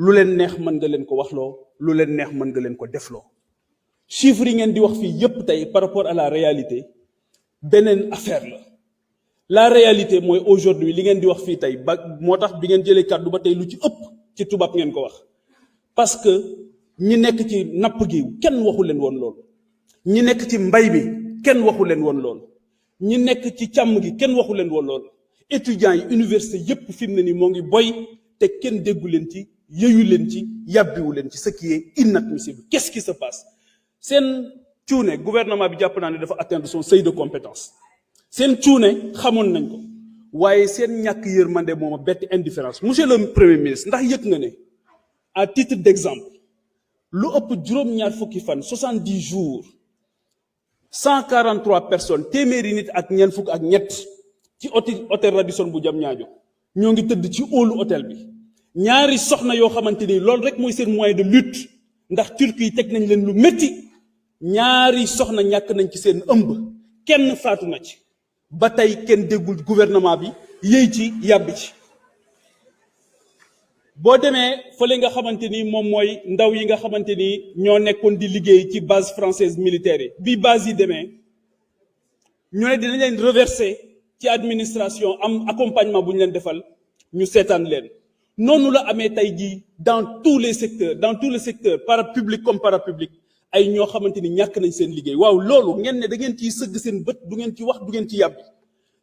lu leen neex mën nga leen ko waxloo lu leen neex mën nga leen ko defloo chiffres yi ngeen di wax fii yépp tey par rapport à la réalité beneen affaire la réalité mooy aujourd'hui li ngeen di wax fii tey ba moo tax bi ngeen jëlee kàddu ba tey lu ci ëpp ci tubaab ngeen ko wax parce que ñi nekk ci napp gi kenn waxu leen woon loolu ñi nekk ci mbay mi kenn waxu leen woon loolu ñi nekk ci càmm gi kenn waxu leen woon loolu étudiants yi université yépp fi mu ne nii moo ngi boy te kenn déggu leen ci yëyu leen ci yàbbiwu leen ci ce qui est inadmissible. Qu'est-ce qui se passe seen cuune gouvernement bi jàpp naa ne dafa atteindre son seuil de compétence seen cuune xamoon nañ ko waaye seen ñàkk yërmande moom a bett indifférence. Monsieur le Premier ministre ndax yëg nga ne à titre d'exemple lu ëpp juróom-ñaar fukki fan 70 jours 143 personnes téeméeri nit ak ñeent fukk ak ñett ci hôtel Radisson bu Diamniadio ñoo ngi tëdd ci hall hôtel bi ñaari soxna yoo xamante ni loolu rek mooy seen moyen de lutte ndax turc yi teg nañ leen lu métti ñaari soxna ñàkk nañ ci seen ëmb kenn faatu na ci ba tey kenn déggul gouvernement bi yéy ci yàbbi ci boo demee fële nga xamante ni moom mooy ndaw yi nga xamante ni ñoo nekkoon di liggéey ci base française militaire yi bi base yi demee ñu ne dinañ leen reverser ci administration am accompagnement bu ñu leen defal ñu seetaan leen noonu la amee tey jii dans tous les secteurs parapublic comme parapublic ay ñoo xamante ni ñàkk nañ seen liggéey waaw loolu ngeen ne da ngeen ciy sëgg seen bët du ngeen ci wax du ngeen ci yàbbi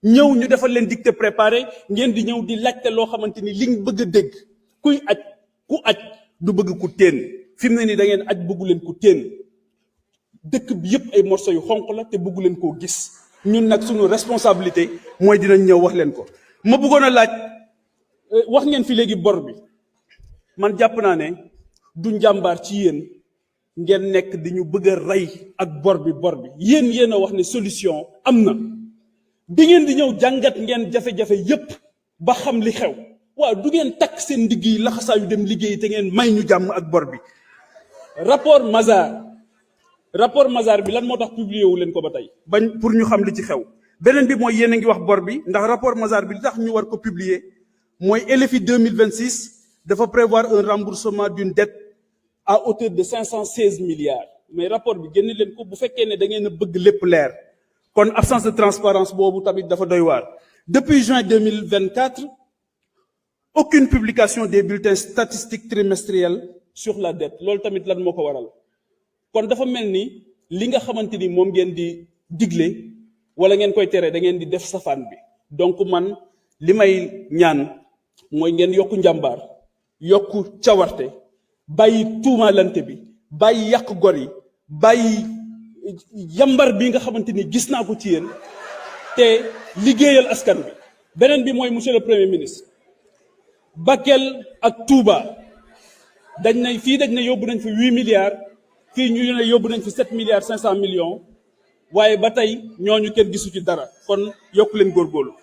ñëw ñu defal leen dicté préparé ngeen di ñëw di laajte loo xamante ni liñ bëgg a dégg kuy aj ku aj du bëgg ku teen fi mu ne nii da ngeen aj bëggu leen ku teen dëkk bi yépp ay morceaux yu xonq la te bëggu leen koo gis ñun nag suñu responsabilité mooy dinañ ñëw wax leen ko ma bëggoon a laaj wax ngeen fi léegi bor bi man jàpp naa ne du njàmbaar ci yéen ngeen nekk di ñu bëgg a rey ak bor bi yéen a wax ne solution am na bi ngeen di ñëw jàngat ngeen jafe-jafe yépp ba xam li xew waaw du ngeen takk seen ndigg yi laxasaa yu dem liggéey te ngeen may ñu jàmm ak bor bi rapport Mazars bi lan moo tax publié wu leen ko ba tey bañ pour ñu xam li ci xew beneen bi mooy yéen a ngi wax bor bi ndax rapport Mazars bi li tax ñu war ko publier mooy LFI 2026 dafa prévoir un remboursement d'une dette à hauteur de 516 milliards mais rapport bi génne leen ko bu fekkee ne da ngeen a bëgg lépp leer kon absence de transparence boobu tamit dafa doy waar depuis juin 2024 aucune publication des bulletins statistiques trimestriels sur la dette loolu tamit lan moo ko waral kon dafa mel ni li nga xamante ni moom ngeen di digle wala ngeen koy tere da ngeen di def safaan bi donc man li may ñaan mooy ngeen yokku njàmbaar yokku cawarte bàyyi tuumaalante bi bàyyi yàq gor yi bàyyi yambar bi nga xamante ni gis naa ko ci yéen te liggéeyal askan bi beneen bi mooy monsieur le premier ministre Bakel ak Touba dañ ne yóbbu nañ fi 8 milliards fii ñu ne yóbbu nañ fi 7 milliards 500 millions waaye ba tey ñooñu kenn gisu ci dara kon yokk leen góorgóorlu